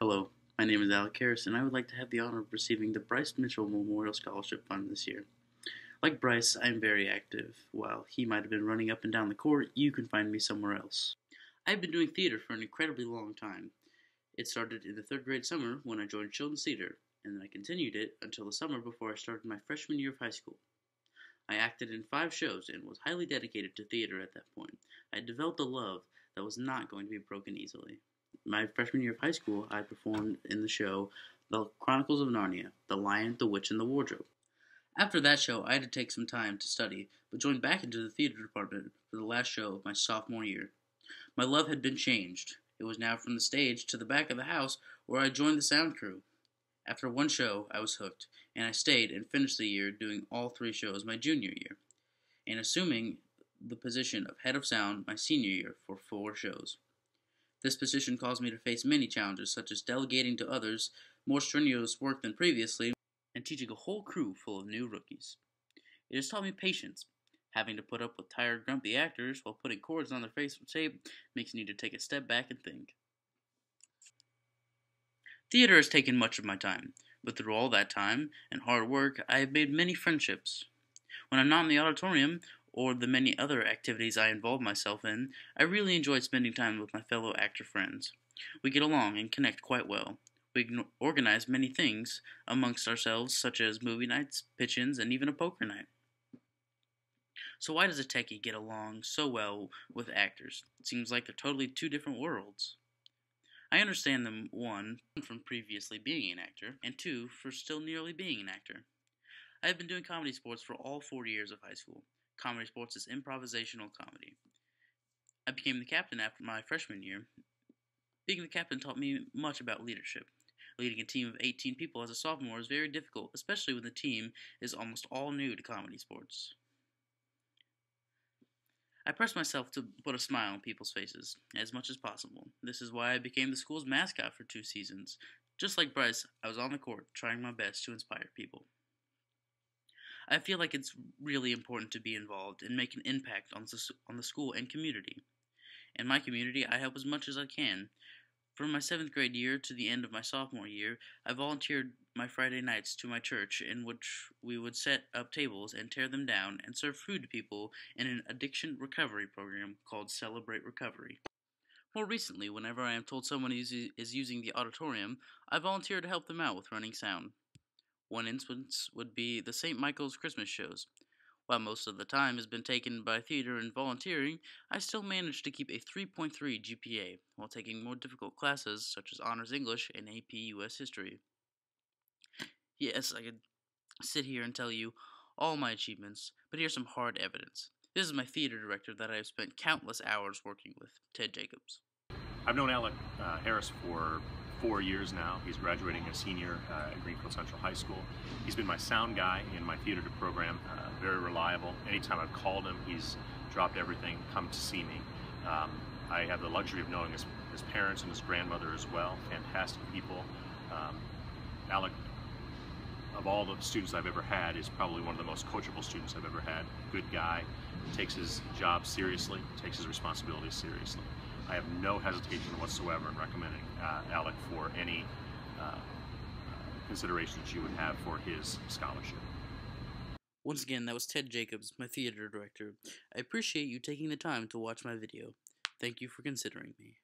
Hello, my name is Alec Harris, and I would like to have the honor of receiving the Bryce Mitchell Memorial Scholarship Fund this year. Like Bryce, I am very active. While he might have been running up and down the court, you can find me somewhere else. I have been doing theater for an incredibly long time. It started in the third grade summer when I joined Children's Theater, and then I continued it until the summer before I started my freshman year of high school. I acted in 5 shows and was highly dedicated to theater at that point. I had developed a love that was not going to be broken easily. My freshman year of high school, I performed in the show The Chronicles of Narnia, The Lion, the Witch, and the Wardrobe. After that show, I had to take some time to study, but joined back into the theater department for the last show of my sophomore year. My love had been changed. It was now from the stage to the back of the house, where I joined the sound crew. After one show, I was hooked, and I stayed and finished the year doing all 3 shows my junior year, and assuming the position of head of sound my senior year for 4 shows. This position caused me to face many challenges, such as delegating to others more strenuous work than previously, and teaching a whole crew full of new rookies. It has taught me patience. Having to put up with tired, grumpy actors while putting cords on their face for tape makes me need to take a step back and think. Theater has taken much of my time, but through all that time and hard work, I have made many friendships. When I'm not in the auditorium, or the many other activities I involve myself in, I really enjoy spending time with my fellow actor friends. We get along and connect quite well. We can organize many things amongst ourselves, such as movie nights, pitch-ins, and even a poker night. So why does a techie get along so well with actors? It seems like they're totally 2 different worlds. I understand them, 1, from previously being an actor, and 2, for still nearly being an actor. I have been doing comedy sports for all 4 years of high school. Comedy sports is improvisational comedy. I became the captain after my freshman year. Being the captain taught me much about leadership. Leading a team of 18 people as a sophomore is very difficult, especially when the team is almost all new to comedy sports. I pressed myself to put a smile on people's faces as much as possible. This is why I became the school's mascot for 2 seasons. Just like Bryce, I was on the court trying my best to inspire people. I feel like it's really important to be involved and make an impact on the school and community. In my community, I help as much as I can. From my 7th grade year to the end of my sophomore year, I volunteered my Friday nights to my church, in which we would set up tables and tear them down and serve food to people in an addiction recovery program called Celebrate Recovery. More recently, whenever I am told someone is using the auditorium, I volunteer to help them out with running sound. One instance would be the St. Michael's Christmas shows. While most of the time has been taken by theater and volunteering, I still managed to keep a 3.3 GPA while taking more difficult classes such as Honors English and AP US History. Yes, I could sit here and tell you all my achievements, but here's some hard evidence. This is my theater director that I have spent countless hours working with, Ted Jacobs. I've known Alec Harris for 4 years now. He's graduating as senior at Greenfield Central High School. He's been my sound guy in my theater program, very reliable. Anytime I've called him, he's dropped everything, come to see me. I have the luxury of knowing his parents and his grandmother as well, fantastic people. Alec, of all the students I've ever had, is probably one of the most coachable students I've ever had. Good guy, takes his job seriously, takes his responsibilities seriously. I have no hesitation whatsoever in recommending Alec for any considerations you would have for his scholarship. Once again, that was Ted Jacobs, my theater director. I appreciate you taking the time to watch my video. Thank you for considering me.